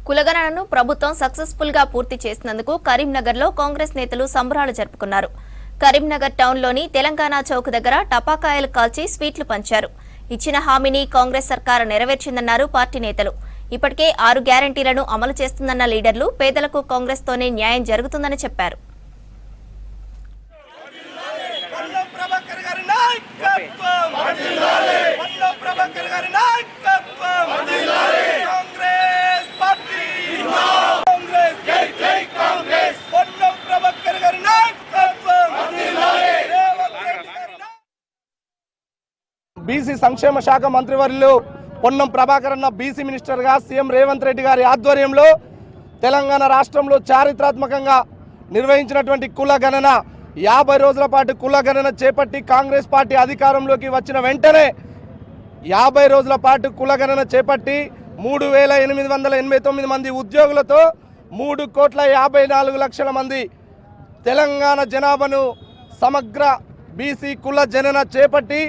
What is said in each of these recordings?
కులగణనను ప్రభుత్వం సక్సెస్ఫుల్ గా పూర్తి చేసినందుకు కరీంనగర్లో కాంగ్రెస్ నేతలు సంబరాలు జరుపుకున్నారు. కరీంనగర్ టౌన్లోని తెలంగాణ చౌక్ దగ్గర టపాకాయలు కాల్చి స్వీట్లు పంచారు. ఇచ్చిన హామీని కాంగ్రెస్ సర్కారు నెరవేర్చిందన్నారు పార్టీ నేతలు. ఇప్పటికే 6 గ్యారంటీలను అమలు చేస్తుందన్న లీడర్లు పేదలకు కాంగ్రెస్ తోనే న్యాయం జరుగుతుందని చెప్పారు. బీసీ సంక్షేమ శాఖ మంత్రివర్యులు పొన్నం ప్రభాకర్ అన్న బీసీ మినిస్టర్గా సీఎం రేవంత్ రెడ్డి గారి ఆధ్వర్యంలో తెలంగాణ రాష్ట్రంలో చారిత్రాత్మకంగా నిర్వహించినటువంటి కుల గణన 50 రోజుల పాటు కుల గణన చేపట్టి కాంగ్రెస్ పార్టీ అధికారంలోకి వచ్చిన వెంటనే 50 రోజుల పాటు కుల గణన చేపట్టి 3,889 మంది ఉద్యోగులతో 3,54,00,000 మంది తెలంగాణ జనాభాను సమగ్ర బీసీ కుల జనన చేపట్టి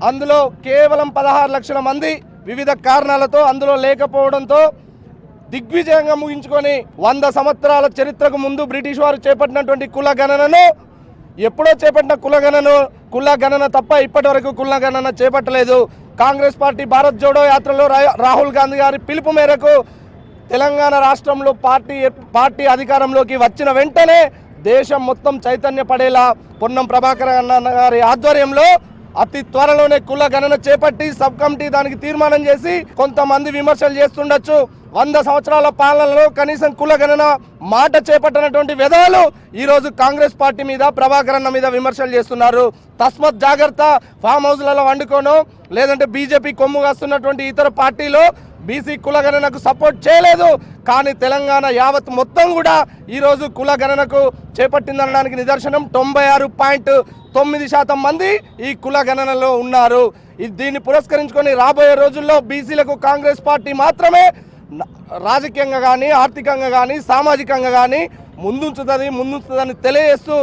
అందులో కేవలం 16 లక్షల మంది వివిధ కారణాలతో అందులో లేకపోవడంతో దిగ్విజయంగా ముగించుకొని 100 సంవత్సరాల చరిత్రకు ముందు బ్రిటిష్ వారు చేపట్టినటువంటి కుల గణనను ఎప్పుడో చేపట్టిన కుల గణన తప్ప ఇప్పటి వరకు కుల గణన చేపట్టలేదు. కాంగ్రెస్ పార్టీ భారత్ జోడో యాత్రలో రాహుల్ గాంధీ గారి పిలుపు మేరకు తెలంగాణ రాష్ట్రంలో పార్టీ అధికారంలోకి వచ్చిన వెంటనే దేశం మొత్తం చైతన్యపడేలా పొన్నం ప్రభాకర్ అన్న గారి ఆధ్వర్యంలో అతి త్వరలోనే కుల గణన చేపట్టి సబ్ కమిటీ దానికి తీర్మానం చేసి కొంతమంది విమర్శలు చేస్తుండొచ్చు. 100 సంవత్సరాల పాలనలో కనీసం కుల గణన మాట చేపట్టినటువంటి విధాలు ఈరోజు కాంగ్రెస్ పార్టీ మీద ప్రభాకర్ అన్న మీద విమర్శలు చేస్తున్నారు. తస్మత్ జాగ్రత్త. ఫామ్ హౌస్లలో వండుకోను లేదంటే బీజేపీ కొమ్ము కాస్తున్నటువంటి ఇతర పార్టీలు బీసీ కుల గణనకు సపోర్ట్ చేయలేదు. కానీ తెలంగాణ యావత్ మొత్తం కూడా ఈరోజు కుల గణనకు చేపట్టిందనడానికి నిదర్శనం 96.9% మంది ఈ కుల గణనలో ఉన్నారు. దీన్ని పురస్కరించుకొని రాబోయే రోజుల్లో బీసీలకు కాంగ్రెస్ పార్టీ మాత్రమే రాజకీయంగా కానీ ఆర్థికంగా కానీ సామాజికంగా కానీ ముందుంచుతుందని తెలియజేస్తూ